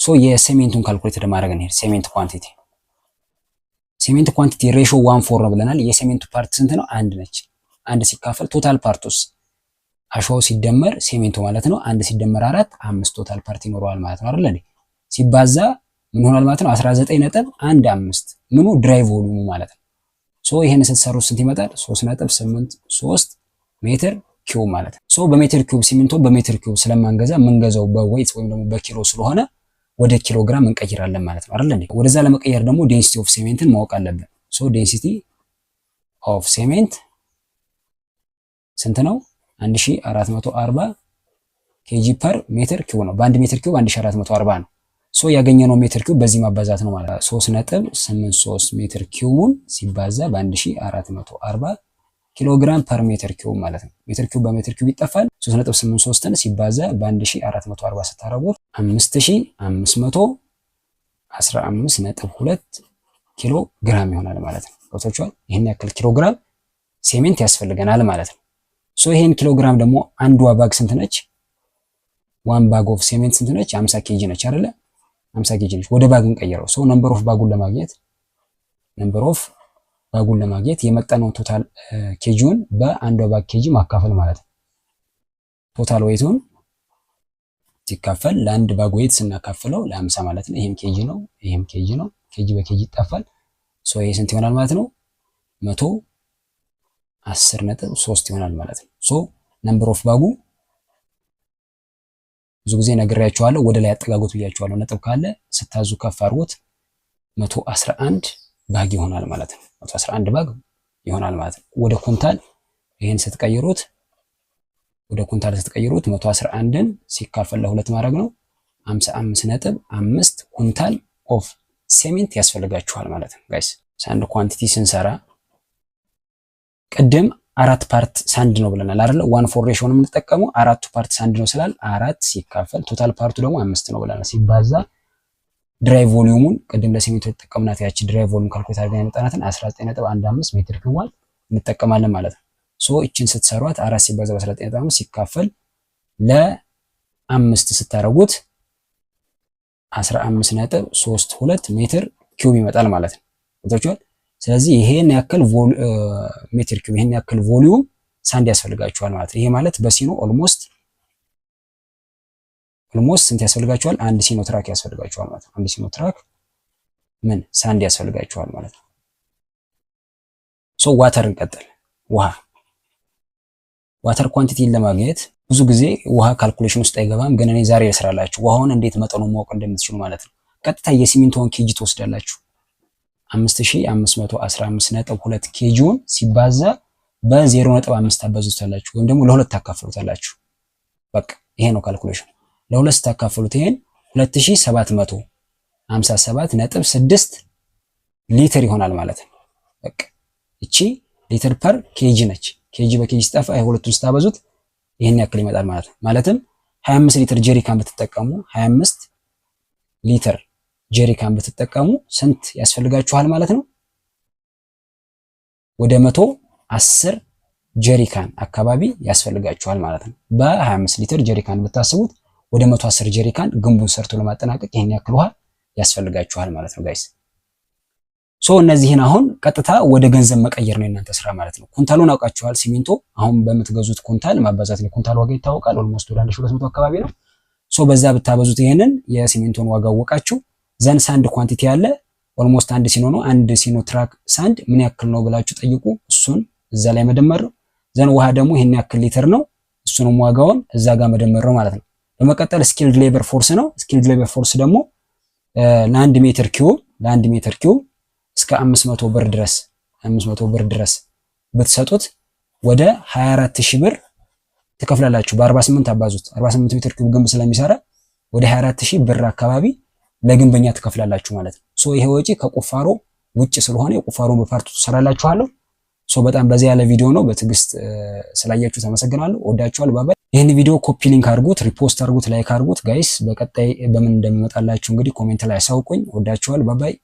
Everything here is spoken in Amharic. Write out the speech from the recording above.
ሶ የሴሜንቱን ካልኩሌት ማድረግ ነው። ሴሜንት ኳንቲቲ ሬሾ 1:4 ነው ብለናል። የሴሜንቱ ፓርት ስንት ነው? አንድ ነች። አንድ ሲካፈል ቶታል ፓርቱስ አሸዋው ሲደመር ሴሜንቱ ማለት ነው። አንድ ሲደመር 4 5 ቶታል ፓርት ይኖረዋል ማለት ነው አይደል እንዴ? ሲባዛ ምን ሆናል ማለት ነው? 19.15 ምኑ ድራይ ቮሊዩሙ ማለት ነው። ሶ ይሄን ስትሰሩ ስንት ይመጣል? 3.83 ሜትር ኪዩብ ማለት ነው። ሶ በሜትር ኪዩብ ሲሚንቶ በሜትር ኪዩብ ስለማንገዛ የምንገዛው በዌይት ወይም ደግሞ በኪሎ ስለሆነ ወደ ኪሎግራም እንቀይራለን ማለት ነው አይደል እንዴ? ወደዛ ለመቀየር ደግሞ ዴንሲቲ ኦፍ ሴሜንትን ማወቅ አለብን። ሶ ዴንሲቲ ኦፍ ሴሜንት ስንት ነው? 1440 ኬጂ ፐር ሜትር ኪዩብ ነው። በአንድ ሜትር ኪዩብ 1440 ነው። ሶ ያገኘነው ሜትር ኪዩብ በዚህ ማባዛት ነው ማለት ነው። 3.83 ሜትር ኪዩብን ሲባዛ በ1440 ኪሎግራም ፐር ሜትር ኪዩብ ማለት ነው። ሜትር ኪዩብ በሜትር ኪዩብ ይጠፋል። 3.83ን ሲባዛ በ1440 ስታረጉት 5515.2 ኪሎ ግራም ይሆናል ማለት ነው። ገብታችኋል? ይሄን ያክል ኪሎ ግራም ሴሜንት ያስፈልገናል ማለት ነው። ሶ ይሄን ኪሎ ግራም ደግሞ አንዷ ባግ ስንት ነች? ዋን ባግ ኦፍ ሴሜንት ስንት ነች? 50 ኬጂ ነች አይደለ? 50 ኬጂ ነች። ወደ ባግ እንቀይረው። ሶ ነምበር ኦፍ ባጉን ለማግኘት የመጠነውን ቶታል ኬጂውን በአንዷ ባግ ኬጂ ማካፈል ማለት ነው። ቶታል ዌይቱን ሲካፈል ለአንድ ባግ ዌይት ስናካፍለው ለ50 ማለት ነው። ይሄም ኬጂ ነው፣ ይሄም ኬጂ ነው። ኬጂ በኬጂ ይጣፋል። ሶ ይሄ ስንት ይሆናል ማለት ነው? 110.3 ይሆናል ማለት ነው። ሶ ነምበር ኦፍ ባጉ ብዙ ጊዜ ነግሬያችኋለሁ። ወደ ላይ አጠጋጉት ብያችኋለሁ። ነጥብ ካለ ስታዙ ከፍ አድርጉት 111 ባግ ይሆናል ማለት ነው። 111 ባግ ይሆናል ማለት ነው። ወደ ኩንታል ይሄን ስትቀይሩት 111ን ሲካፈል ለሁለት ማድረግ ነው 55.5 ኩንታል ኦፍ ሴሜንት ያስፈልጋችኋል ማለት ነው ጋይስ። ሳንድ ኳንቲቲ ስንሰራ ቅድም 4 ፓርት ሳንድ ነው ብለናል አይደል? 1:4 ሬሾ ነው የምንጠቀመው። 4 ፓርት ሳንድ ነው ስላል 4 ሲካፈል ቶታል ፓርቱ ደግሞ 5 ነው ብለናል። ሲባዛ ድራይ ቮሊዩሙን ቅድም ለሴሜንቶ ተጠቀምናት ያቺ ድራይ ቮሊዩም ካልኩሌት አድርገን ያመጣናትን 19.15 ሜትር ኪዩብ እንጠቀማለን ማለት ነው። ሶ እቺን ስትሰሯት 4 ሲባዛ በ19.5 ሲካፈል ለ5 ስታረጉት 15.32 ሜትር ኪዩብ ይመጣል ማለት ነው። ወጣችኋል? ስለዚህ ይሄን ያክል ሜትር ኪዩብ ይሄን ያክል ቮሊዩም ሳንድ ያስፈልጋችኋል ማለት ነው። ይሄ ማለት በሲኖ ኦልሞስት ስንት ያስፈልጋችኋል? አንድ ሲኖ ትራክ ያስፈልጋችኋል ማለት ነው። አንድ ሲኖ ትራክ ምን ሳንድ ያስፈልጋችኋል ማለት ነው። ሶ ዋተር እንቀጥል። ዋተር ኳንቲቲን ለማግኘት ብዙ ጊዜ ውሃ ካልኩሌሽን ውስጥ አይገባም፣ ግን እኔ ዛሬ ልስራላችሁ ውሃውን እንዴት መጠኑን ማወቅ እንደምትችሉ ማለት ነው። ቀጥታ የሲሚንቶን ኬጂ ትወስዳላችሁ 5515.2 ኬጂውን ሲባዛ በ0.5 ታባዙታላችሁ ወይም ደግሞ ለሁለት ታካፍሉታላችሁ። በቃ ይሄ ነው ካልኩሌሽን። ለሁለት ታካፍሉት ይሄን 2757.6 ሊትር ይሆናል ማለት ነው። በቃ እቺ ሊትር ፐር ኬጂ ነች። ኬጂ በኬጂ ሲጠፋ ሁለቱን ስታበዙት ይሄን ያክል ይመጣል ማለት ነው። ማለትም 25 ሊትር ጀሪካን ብትጠቀሙ 25 ሊትር ጀሪካን ብትጠቀሙ ስንት ያስፈልጋችኋል ማለት ነው? ወደ 110 ጀሪካን አካባቢ ያስፈልጋችኋል ማለት ነው። በ25 ሊትር ጀሪካን ብታስቡት ወደ 110 ጀሪካን ግንቡን ሰርቶ ለማጠናቀቅ ይሄን ያክል ውሃ ያስፈልጋችኋል ማለት ነው ጋይስ። ሶ እነዚህን አሁን ቀጥታ ወደ ገንዘብ መቀየር ነው የናንተ ስራ ማለት ነው። ኩንታሉን አውቃችኋል። ሲሚንቶ አሁን በምትገዙት ኩንታል ማባዛት ነው። ኩንታል ዋጋ ይታወቃል። ኦልሞስት ወደ 1200 አካባቢ ነው። ሶ በዛ ብታበዙት ይሄንን የሲሚንቶን ዋጋ አወቃችሁ። ዘን ሳንድ ኳንቲቲ ያለ ኦልሞስት አንድ ሲኖ ነው። አንድ ሲኖ ትራክ ሳንድ ምን ያክል ነው ብላችሁ ጠይቁ። እሱን እዛ ላይ መደመር ነው። ዘን ውሃ ደግሞ ይሄን ያክል ሊትር ነው። እሱንም ዋጋውን እዛ ጋር መደመር ነው ማለት ነው። በመቀጠል ስኪልድ ሌበር ፎርስ ነው። ስኪልድ ሌበር ፎርስ ደግሞ ለአንድ ሜትር ኪዩብ እስከ 500 ብር ድረስ ብትሰጡት ወደ 24000 ብር ትከፍላላችሁ። በ48 አባዙት። 48 ሜትር ኪዩብ ግንብ ስለሚሰራ ወደ 24000 ብር አካባቢ ለግንበኛ ትከፍላላችሁ ማለት ነው። ሶ ይሄ ወጪ ከቁፋሮ ውጭ ስለሆነ የቁፋሮን በፓርቱ ትሰራላችኋለሁ። ሶ በጣም በዚህ ያለ ቪዲዮ ነው። በትዕግስት ስላያችሁ ተመሰግናለሁ። ወዳችኋለሁ። ባባይ። ይሄን ቪዲዮ ኮፒ ሊንክ አድርጉት፣ ሪፖስት አድርጉት፣ ላይክ አድርጉት ጋይስ። በቀጣይ በምን እንደሚመጣላችሁ እንግዲህ ኮሜንት ላይ አሳውቁኝ። ወዳችኋለሁ። ባባይ።